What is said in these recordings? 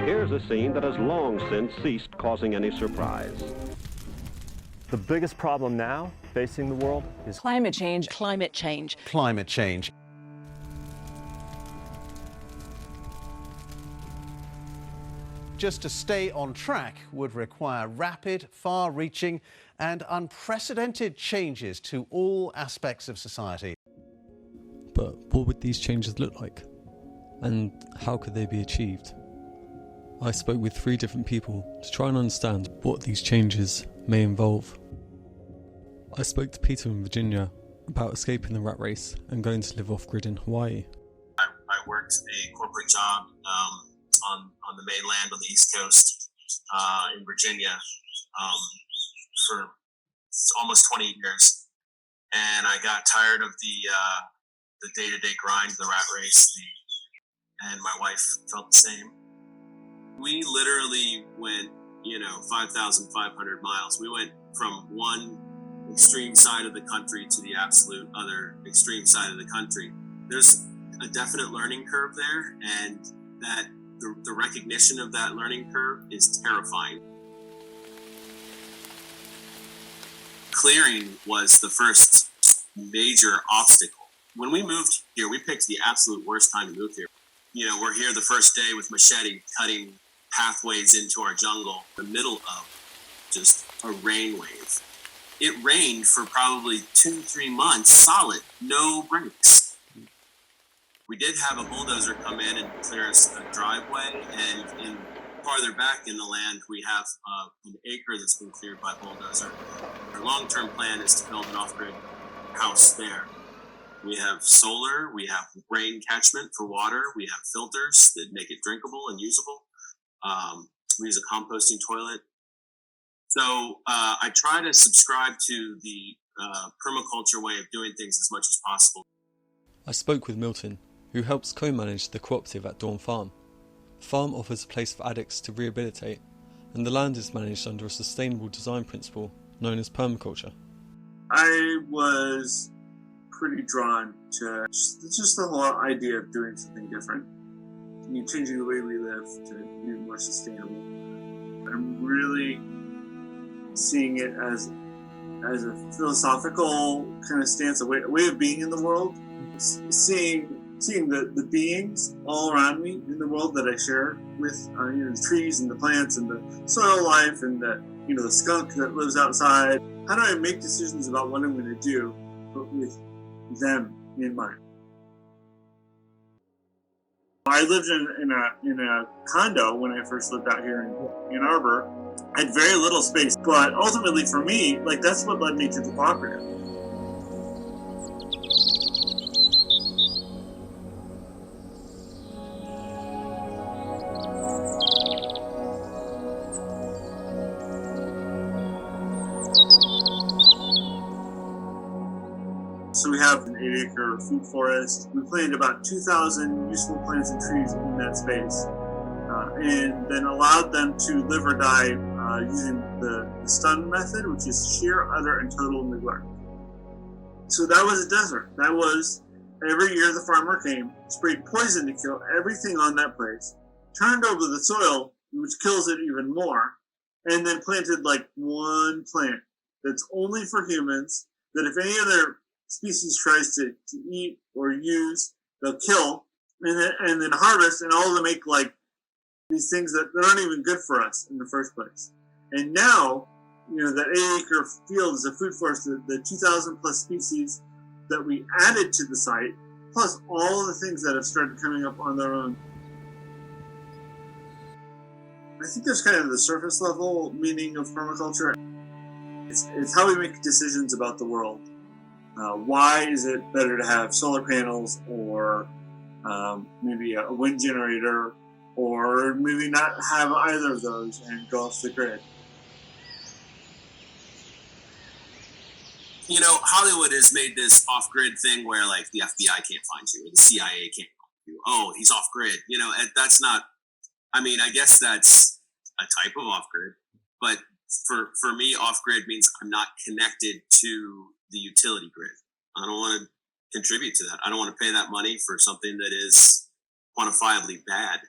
Here's a scene that has long since ceased causing any surprise. The biggest problem now facing the world is climate change. Climate change. Climate change. Just to stay on track would require rapid, far-reaching and unprecedented changes to all aspects of society. But what would these changes look like? And how could they be achieved? I spoke with 3 different people to try and understand what these changes may involve. I spoke to Peter in Virginia about escaping the rat race and going to live off-grid in Hawaii. I worked a corporate job on the mainland on the East Coast in Virginia for almost 20 years, and I got tired of the day-to-day grind, the rat race, and my wife felt the same. We literally went, 5,500 miles. We went from one extreme side of the country to the absolute other extreme side of the country. There's a definite learning curve there, and that the recognition of that learning curve is terrifying. Clearing was the first major obstacle. When we moved here, we picked the absolute worst time to move here. We're here the first day with machete cutting pathways into our jungle, in the middle of just a rain wave. It rained for probably 2-3 months solid, no breaks. We did have a bulldozer come in and clear us a driveway, and farther back in the land, we have an acre that's been cleared by bulldozer. Our long-term plan is to build an off-grid house there. We have solar, we have rain catchment for water, we have filters that make it drinkable and usable. We use a composting toilet. So I try to subscribe to the permaculture way of doing things as much as possible. I spoke with Milton, who helps co-manage the cooperative at Dawn Farm. The farm offers a place for addicts to rehabilitate, and the land is managed under a sustainable design principle known as permaculture. I was pretty drawn to just the whole idea of doing something different. Changing the way we live to be more sustainable. I'm really seeing it as a philosophical kind of stance, a way of being in the world. Seeing the beings all around me in the world that I share with, the trees and the plants and the soil life and the skunk that lives outside. How do I make decisions about what I'm going to do, but with them in mind? I lived in a condo when I first lived out here in Ann Arbor. I had very little space, but ultimately for me, that's what led me to the cooperative. So we have an 8-acre food forest. We planted about 2,000 useful plants and trees in that space, and then allowed them to live or die using the stun method, which is sheer, utter, and total neglect. So that was a desert. That was every year the farmer came, sprayed poison to kill everything on that place, turned over the soil, which kills it even more, and then planted one plant that's only for humans, that if any other species tries to eat or use, they'll kill, and then harvest, and all to make these things that aren't even good for us in the first place. And now, that 8-acre field is a food forest, the 2,000 plus species that we added to the site, plus all of the things that have started coming up on their own. I think there's kind of the surface level meaning of permaculture. It's how we make decisions about the world. Why is it better to have solar panels or maybe a wind generator, or maybe not have either of those and go off the grid? Hollywood has made this off-grid thing where the FBI can't find you. The CIA can't help you. Oh, he's off grid. You know, and that's not. I mean, I guess that's a type of off grid, but for me, off grid means I'm not connected to the utility grid. I don't want to contribute to that. I don't want to pay that money for something that is quantifiably bad.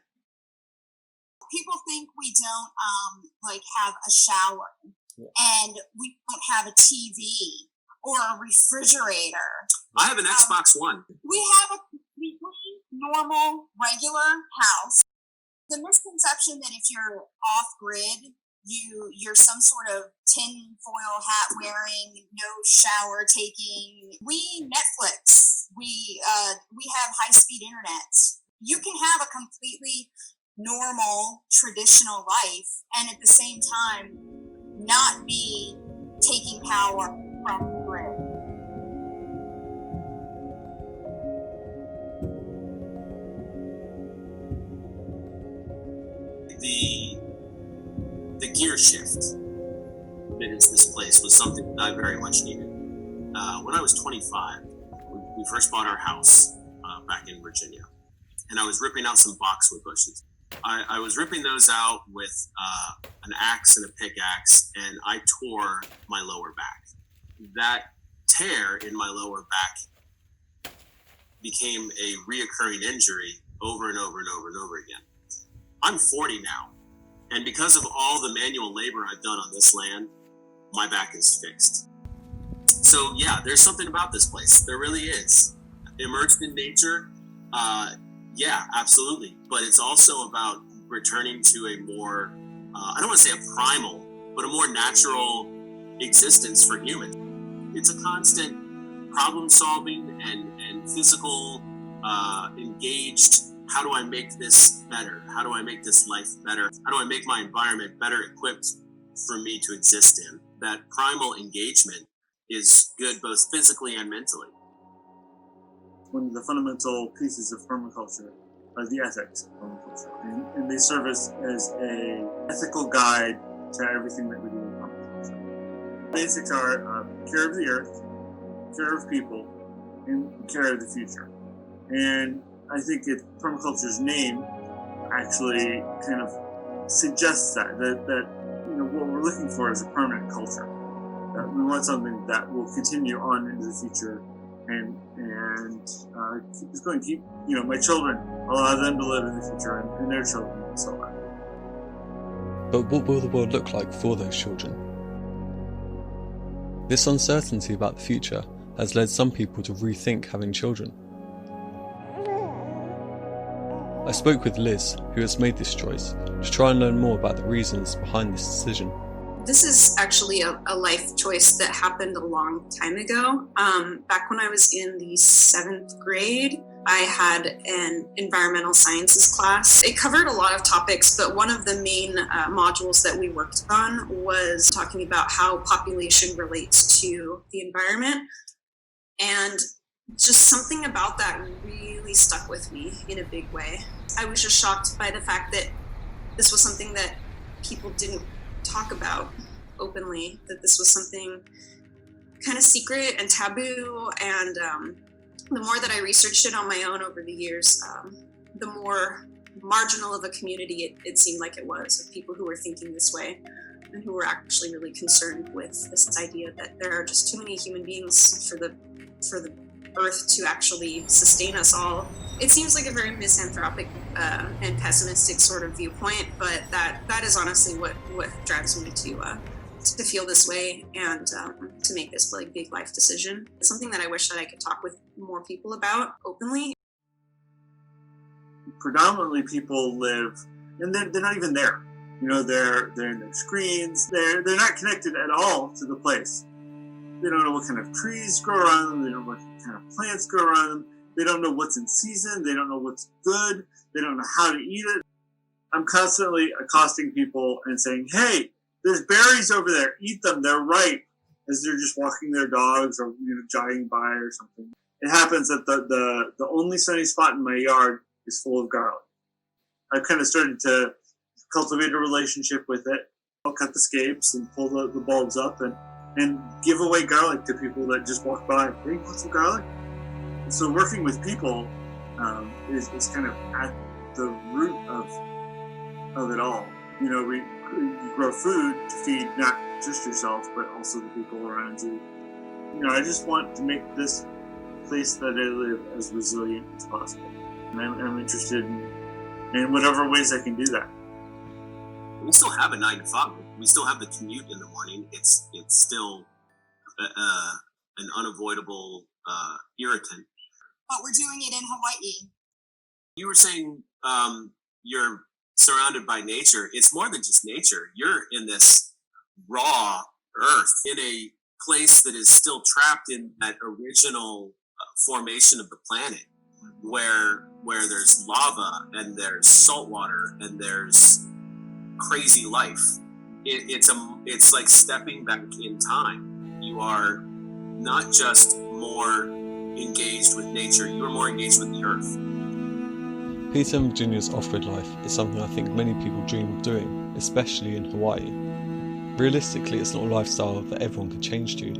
People think we don't like have a shower, and we don't have a TV or a refrigerator. I have an Xbox One. We have a completely normal, regular house. The misconception that if you're off grid, you're some sort of tinfoil hat wearing, no shower taking. We Netflix. We have high speed internet. You can have a completely normal, traditional life, and at the same time not be taking power from the grid. The gear shift that is this place was something that I very much needed. When I was 25, we first bought our house back in Virginia, and I was ripping out some boxwood bushes. I was ripping those out with an axe and a pickaxe, and I tore my lower back. That tear in my lower back became a reoccurring injury over and over and over and over again. I'm 40 now, and because of all the manual labor I've done on this land, my back is fixed. So yeah, there's something about this place. There really is. Immersed in nature, yeah, absolutely. But it's also about returning to a more, I don't want to say a primal, but a more natural existence for humans. It's a constant problem solving and physical, engaged. How do I make this better? How do I make this life better? How do I make my environment better equipped for me to exist in? That primal engagement is good both physically and mentally. One of the fundamental pieces of permaculture are the ethics of permaculture, and they serve as a ethical guide to everything that we do in permaculture. Basics are care of the earth, care of people, and care of the future. And I think permaculture's name actually kind of suggests that you know what we're looking for is a permanent culture. That we want something that will continue on into the future and keep this going. Keep my children, allow them to live in the future and their children and so on. But what will the world look like for those children? This uncertainty about the future has led some people to rethink having children. I spoke with Liz, who has made this choice, to try and learn more about the reasons behind this decision. This is actually a life choice that happened a long time ago. Back when I was in the 7th grade, I had an environmental sciences class. It covered a lot of topics, but one of the main modules that we worked on was talking about how population relates to the environment. And just something about that really stuck with me in a big way. I was just shocked by the fact that this was something that people didn't talk about openly, that this was something kind of secret and taboo. And the more that I researched it on my own over the years, the more marginal of a community it seemed like it was, of people who were thinking this way and who were actually really concerned with this idea that there are just too many human beings for the earth to actually sustain us all. It seems like a very misanthropic and pessimistic sort of viewpoint, but that is honestly what drives me to feel this way and to make this like big life decision. It's something that I wish that I could talk with more people about openly. Predominantly people live, and they're not even there. They're in their screens. They're not connected at all to the place. They don't know what kind of trees grow around them. They don't know what kind of plants grow around them. They don't know what's in season. They don't know what's good. They don't know how to eat it. I'm constantly accosting people and saying, hey, there's berries over there. Eat them. They're ripe, as they're just walking their dogs or jogging by or something. It happens that the only sunny spot in my yard is full of garlic. I've kind of started to cultivate a relationship with it. I'll cut the scapes and pull the bulbs up and give away garlic to people that just walk by. Hey, you want some garlic? So working with people is kind of at the root of it all. You know, you grow food to feed not just yourself, but also the people around you. You know, I just want to make this place that I live as resilient as possible. And I'm interested in whatever ways I can do that. We still have a 9 to 5. We still have the commute in the morning. It's still an unavoidable irritant. But we're doing it in Hawaii. You were saying you're surrounded by nature. It's more than just nature. You're in this raw earth, in a place that is still trapped in that original formation of the planet, where there's lava and there's salt water and there's crazy life. It's like stepping back in time. You are not just more engaged with nature, you're more engaged with the earth. Peter and Virginia's off-grid life is something I think many people dream of doing, especially in Hawaii. Realistically, it's not a lifestyle that everyone could change to,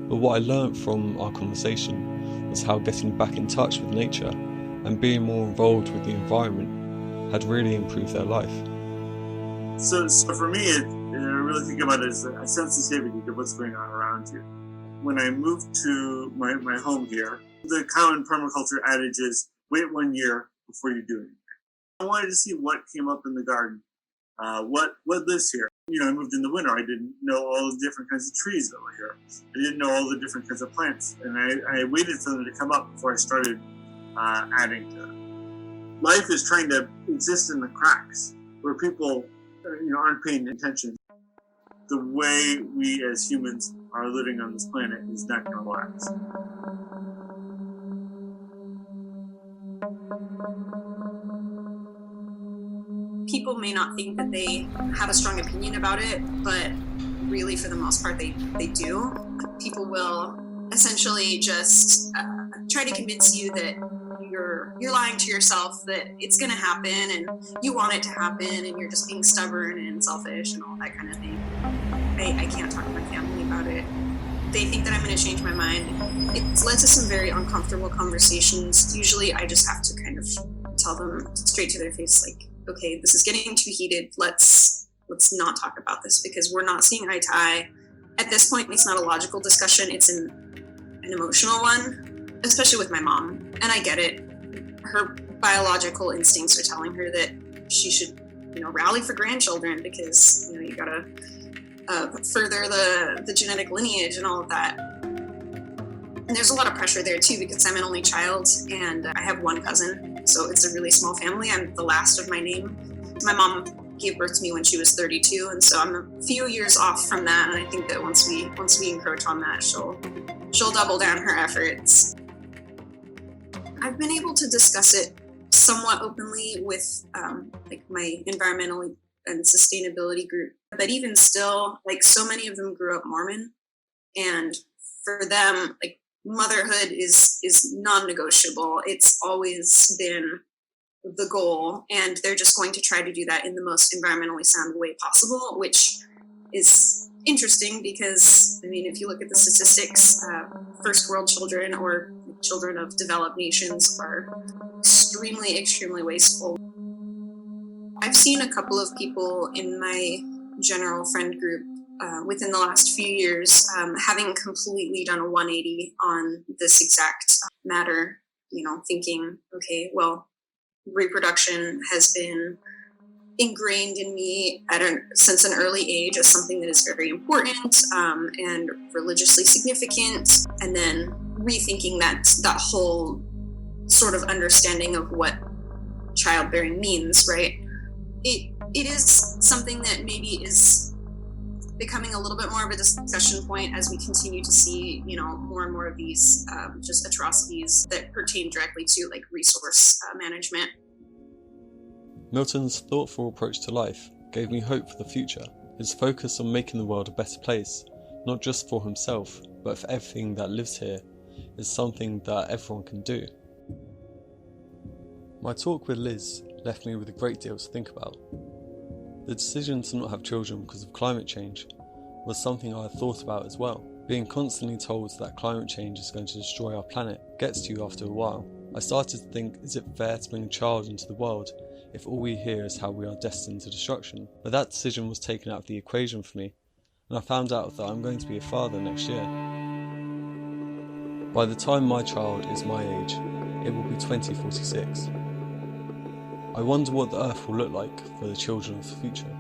but what I learned from our conversation was how getting back in touch with nature and being more involved with the environment had really improved their life. So for me, I really think about it as a sensitivity to what's going on around you. When I moved to my home here, the common permaculture adage is wait 1 year before you do anything. I wanted to see what came up in the garden, what lives here. You know, I moved in the winter. I didn't know all the different kinds of trees that were here. I didn't know all the different kinds of plants. And I waited for them to come up before I started adding to it. Life is trying to exist in the cracks where people aren't paying attention. The way we as humans are living on this planet is not going to last. People may not think that they have a strong opinion about it, but really for the most part they do. People will essentially just try to convince you that you're lying to yourself, that it's going to happen and you want it to happen and you're just being stubborn and selfish and all that kind of thing. I can't talk to my family about it. They think that I'm going to change my mind. It's led to some very uncomfortable conversations. Usually I just have to kind of tell them straight to their face, like, okay, this is getting too heated. Let's not talk about this because we're not seeing eye to eye. At this point, it's not a logical discussion. It's an emotional one, especially with my mom. And I get it. Her biological instincts are telling her that she should, rally for grandchildren because, you gotta further the genetic lineage and all of that. And there's a lot of pressure there too because I'm an only child and I have one cousin. So it's a really small family. I'm the last of my name. My mom gave birth to me when she was 32, and so I'm a few years off from that. And I think that once we encroach on that, she'll double down her efforts. I've been able to discuss it somewhat openly with my environmental and sustainability group, but even still, so many of them grew up Mormon, and for them, motherhood is non-negotiable. It's always been the goal, and they're just going to try to do that in the most environmentally sound way possible, which is interesting because, if you look at the statistics, first world children or children of developed nations are extremely wasteful. I've seen a couple of people in my general friend group within the last few years having completely done a 180 on this exact matter, thinking, okay, well, reproduction has been ingrained in me since an early age as something that is very important and religiously significant, and then rethinking that whole sort of understanding of what childbearing means, right? It is something that maybe is becoming a little bit more of a discussion point as we continue to see, more and more of these just atrocities that pertain directly to resource management. Milton's thoughtful approach to life gave me hope for the future. His focus on making the world a better place, not just for himself, but for everything that lives here, is something that everyone can do. My talk with Liz left me with a great deal to think about. The decision to not have children because of climate change was something I had thought about as well. Being constantly told that climate change is going to destroy our planet gets to you after a while. I started to think, is it fair to bring a child into the world if all we hear is how we are destined to destruction? But that decision was taken out of the equation for me, and I found out that I'm going to be a father next year. By the time my child is my age, it will be 2046. I wonder what the Earth will look like for the children of the future.